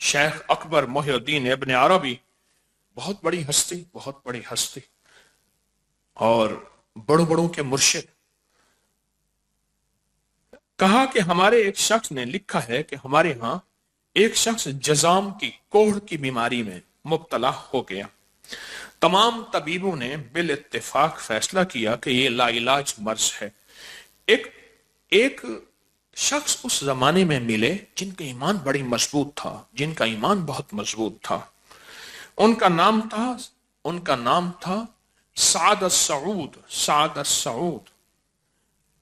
शेख अकबर मोहिउद्दीन इब्न अरबी, बहुत बड़ी हस्ती, बहुत बड़ी हस्ती और बड़ों बड़ों के मुर्शिद, कहा कि हमारे एक शख्स ने लिखा है कि हमारे यहां एक शख्स जजाम की कोढ़ की बीमारी में मुब्तला हो गया। तमाम तबीबों ने बिल इत्तेफाक फैसला किया कि यह लाइलाज मर्ज है। एक एक शख्स उस जमाने में मिले जिनका ईमान बड़ी मजबूत था, जिनका ईमान बहुत मजबूत था। उनका नाम था साद सऊद। साद सऊद।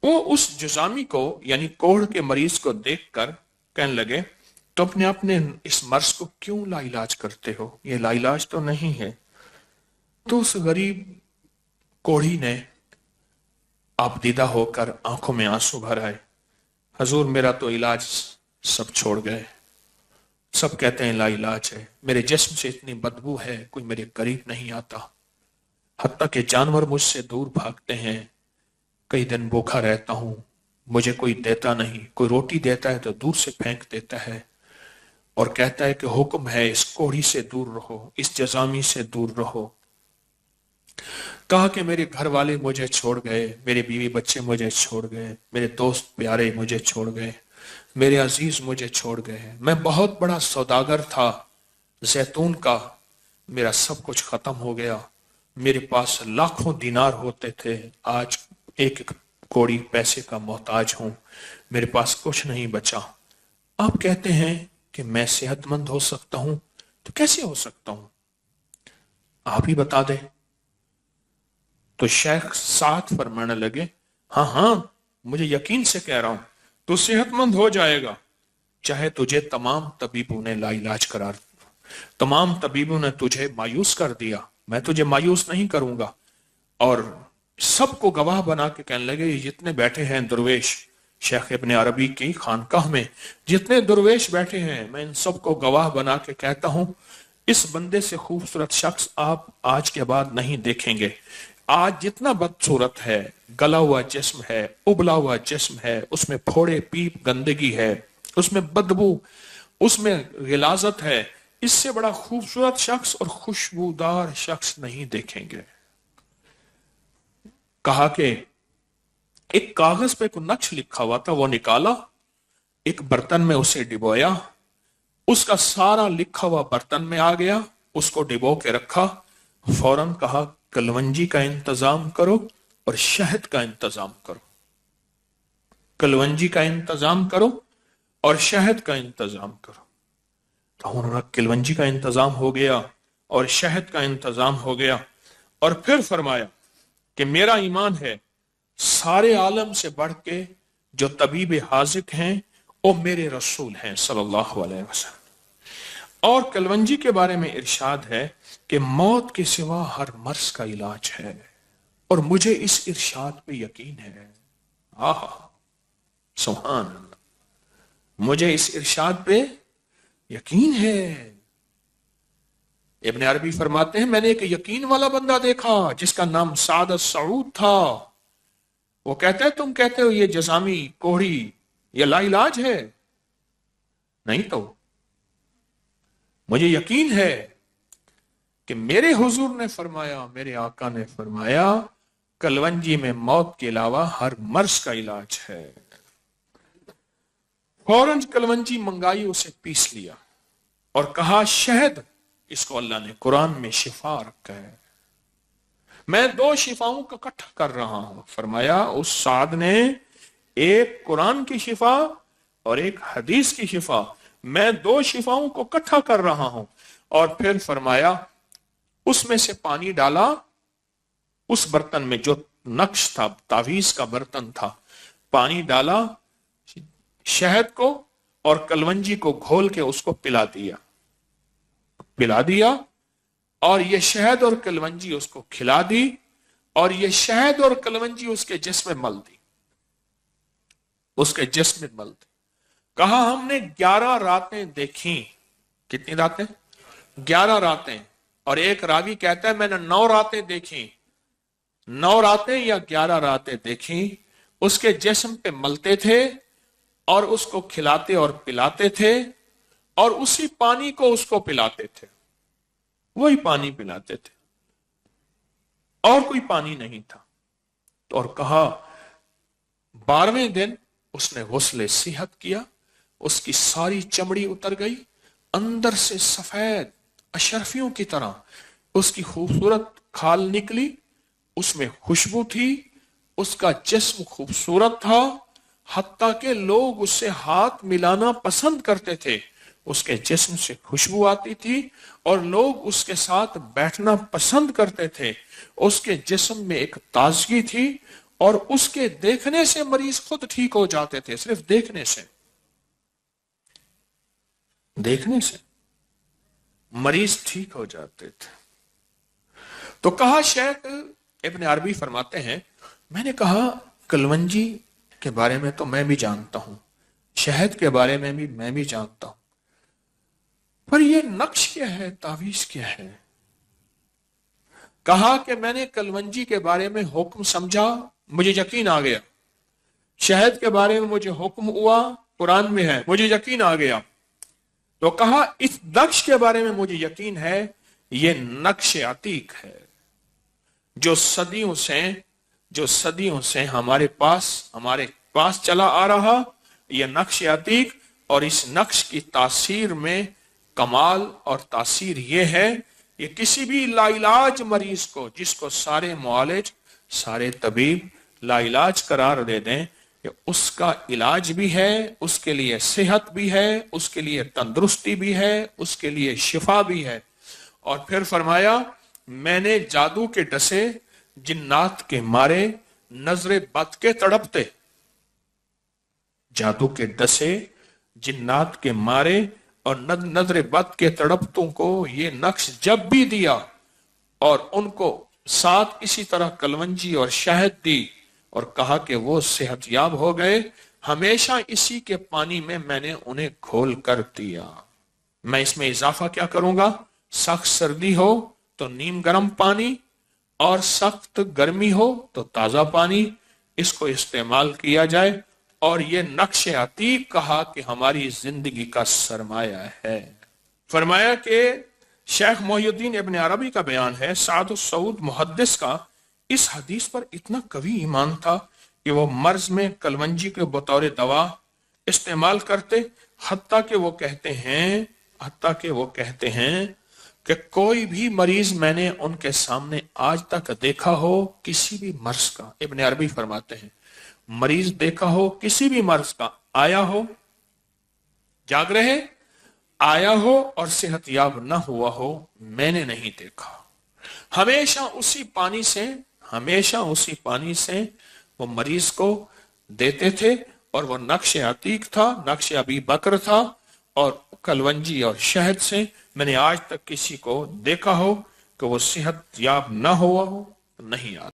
वो उस जुजामी को यानी कोढ़ के मरीज को देखकर कहने लगे, तो अपने अपने इस मर्ज को क्यों लाइलाज करते हो? ये लाइलाज तो नहीं है। तो उस गरीब कोढ़ी ने आपदीदा होकर आंखों में आंसू भर आए, हजूर मेरा तो इलाज सब छोड़ गए, सब कहते हैं लाइलाज है, मेरे जिस्म से इतनी बदबू है कोई मेरे करीब नहीं आता, हत्ता कि जानवर मुझसे दूर भागते हैं, कई दिन भूखा रहता हूं, मुझे कोई देता नहीं, कोई रोटी देता है तो दूर से फेंक देता है और कहता है कि हुक्म है इस कोढ़ी से दूर रहो, इस जजामी से दूर रहो। कहा कि मेरे घर वाले मुझे छोड़ गए, मेरे बीवी बच्चे मुझे छोड़ गए, मेरे दोस्त प्यारे मुझे छोड़ गए, मेरे अजीज मुझे छोड़ गए, मैं बहुत बड़ा सौदागर था जैतून का, मेरा सब कुछ खत्म हो गया, मेरे पास लाखों दिनार होते थे, आज एक एक कौड़ी पैसे का मोहताज हूं, मेरे पास कुछ नहीं बचा। आप कहते हैं कि मैं सेहतमंद हो सकता हूं, तो कैसे हो सकता हूं? आप ही बता दे। तो शेख साथ फरमाने लगे, हाँ हाँ मुझे यकीन से कह रहा हूं तू सेहतमंद हो जाएगा, चाहे तुझे तमाम तबीबों ने लाइलाज करार, तमाम तबीबों ने तुझे मायूस कर दिया, मैं तुझे मायूस नहीं करूंगा। और सबको गवाह बना के कहने लगे, ये जितने बैठे हैं दुर्वेश शेख इब्न अरबी की खानकाह में, जितने दुर्वेश बैठे हैं, मैं इन सबको गवाह बना के कहता हूं, इस बंदे से खूबसूरत शख्स आप आज के बाद नहीं देखेंगे। आज जितना बदसूरत है, गला हुआ जिस्म है, उबला हुआ जिस्म है, उसमें फोड़े पीप गंदगी है, उसमें बदबू, उसमें गिलाजत है, इससे बड़ा खूबसूरत शख्स और खुशबूदार शख्स नहीं देखेंगे। कहा कि एक कागज पे कोई नक्श लिखा हुआ था, वो निकाला, एक बर्तन में उसे डिबोया, उसका सारा लिखा हुआ बर्तन में आ गया, उसको डिबो के रखा, फौरन कहा कलवंजी का इंतजाम करो और शहद का इंतजाम करो, कलवंजी का इंतजाम करो और शहद का इंतजाम करो। तो उन्होंने कलवंजी का इंतजाम हो गया और शहद का इंतजाम हो गया। और फिर फरमाया कि मेरा ईमान है सारे आलम से बढ़ के जो तबीब हाजिक हैं वो मेरे रसूल हैं सल्लल्लाहु अलैहि वसल्लम। और कलवंजी के बारे में इरशाद है कि मौत के सिवा हर मर्ज का इलाज है, और मुझे इस इरशाद पे यकीन है। आहा सुभान अल्लाह, मुझे इस इरशाद पे यकीन है। इब्न अरबी फरमाते हैं, मैंने एक यकीन वाला बंदा देखा जिसका नाम साद सऊद था। वो कहता है तुम कहते हो ये जजामी कोहड़ी ये लाइलाज है, नहीं तो मुझे यकीन है कि मेरे हुजूर ने फरमाया, मेरे आका ने फरमाया, कलवंजी में मौत के अलावा हर मर्ज का इलाज है। फौरन कलवंजी मंगाई, उसे पीस लिया और कहा शहद, इसको अल्लाह ने कुरान में शिफा रखा है, मैं दो शिफाओं को इकट्ठा कर रहा हूं। फरमाया उस साद ने एक कुरान की शिफा और एक हदीस की शिफा, मैं दो शिफाओं को इकट्ठा कर रहा हूं। और फिर फरमाया उसमें से पानी डाला, उस बर्तन में जो नक्श था, तावीज का बर्तन था, पानी डाला, शहद को और कलवंजी को घोल के उसको पिला दिया और ये शहद और कलवंजी उसको खिला दी और ये शहद और कलवंजी उसके जिस्म में मल दी, उसके जिस्म में मल दी। कहा हमने 11 रातें देखी। कितनी रातें? 11 रातें। और एक रावी कहता है मैंने 9 रातें देखी, 9 रातें या 11 रातें देखी। उसके जिस्म पे मलते थे और उसको खिलाते और पिलाते थे और उसी पानी को उसको पिलाते थे, वही पानी पिलाते थे, और कोई पानी नहीं था। और कहा 12वें दिन उसने गुस्ले सेहत किया, उसकी सारी चमड़ी उतर गई, अंदर से सफेद अशरफियों की तरह उसकी खूबसूरत खाल निकली, उसमें खुशबू थी, उसका जिस्म खूबसूरत था, हत्ता के लोग उससे हाथ मिलाना पसंद करते थे, उसके जिस्म से खुशबू आती थी और लोग उसके साथ बैठना पसंद करते थे। उसके जिस्म में एक ताजगी थी और उसके देखने से मरीज खुद ठीक हो जाते थे, सिर्फ देखने से मरीज ठीक हो जाते थे। तो कहा, शेख इब्न अरबी फरमाते हैं, मैंने कहा कलवंजी के बारे में तो मैं भी जानता हूं, शहद के बारे में भी मैं भी जानता हूं, पर यह नक्श क्या है, तावीज क्या है? कहा कि मैंने कलवंजी के बारे में हुक्म समझा, मुझे यकीन आ गया। शहद के बारे में मुझे हुक्म हुआ, कुरान में है, मुझे यकीन आ गया। तो कहा इस नक्श के बारे में मुझे यकीन है, यह नक्श अतीक है जो सदियों से हमारे पास चला आ रहा, यह नक्श अतीक। और इस नक्श की तासीर में कमाल और तासीर यह है, ये किसी भी लाइलाज मरीज को, जिसको सारे मुआलिज सारे तबीब लाइलाज करार दे दें, उसका इलाज भी है, उसके लिए सेहत भी है, उसके लिए तंदुरुस्ती भी है, उसके लिए शिफा भी है। और फिर फरमाया, मैंने जादू के डसे जिन्नात के मारे नजरे बद के तड़पते, जादू के डसे जिन्नात के मारे और नजरे बद के तड़पतों को ये नक्श जब भी दिया और उनको साथ किसी तरह कलवंजी और शहद दी और कहा कि वो सेहतयाब हो गए, हमेशा इसी के पानी में मैंने उन्हें घोल कर दिया। मैं इसमें इजाफा क्या करूंगा, सख्त सर्दी हो तो नीम गर्म पानी और सख्त गर्मी हो तो ताजा पानी, इसको इस्तेमाल किया जाए। और ये नक्श अतीक कहा कि हमारी जिंदगी का सरमाया है। फरमाया कि शेख मोहिउद्दीन इब्न अरबी का बयान है, साद सऊद मुहद्दिस का इस हदीस पर इतना कवी ईमान था कि वो मर्ज में कलवंजी के बतौर दवा इस्तेमाल करते, हत्ता के वो कहते हैं कि कोई भी मरीज मैंने उनके सामने आज तक देखा हो, किसी भी मर्ज का, इब्न अरबी फरमाते हैं, मरीज देखा हो किसी भी मर्ज का, आया हो जाग रहे आया हो और सेहतयाब न हुआ हो, मैंने नहीं देखा। हमेशा उसी पानी से वो मरीज को देते थे और वो नक्श अतीक था, नक्श अबी बकर था। और कलवंजी और शहद से मैंने आज तक किसी को देखा हो कि वो सेहतयाब न हुआ हो, नहीं आता।